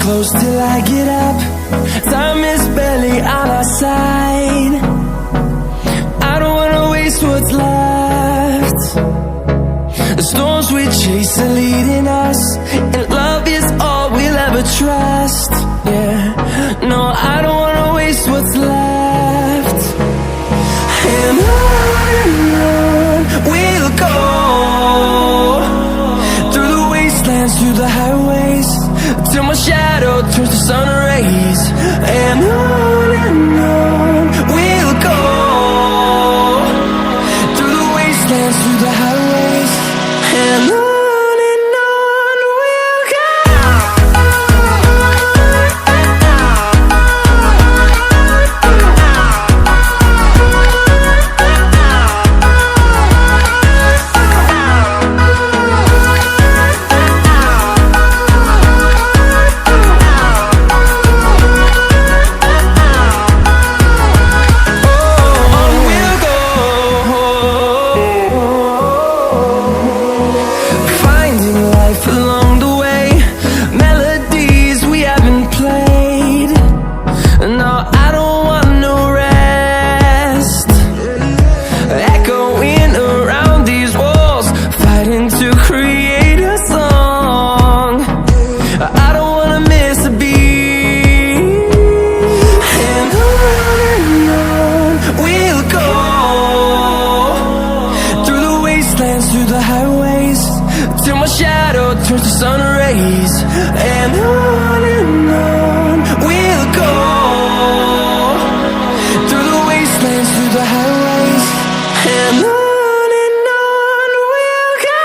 close till I get up. Time is barely on our side. I don't wanna waste what's left. The storms we chase are leading us, and love is all we'll ever trust. Yeah, no, I don't wanna waste what's left. And on we'll go, through the wastelands, through the highways, till my shadow turns to sun rays. And on we'll go, through the wastelands, through the highways, and on we'll go. Through the highways, till my shadow turns to sun rays. And on we'll go, through the wastelands, through the highways, and on we'll go.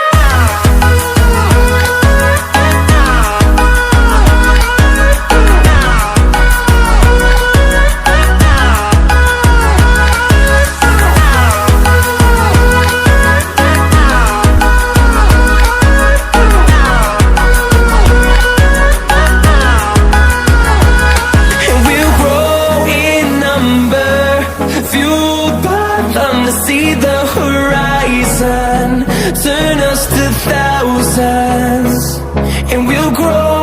See the horizon turn us to thousands, and we'll grow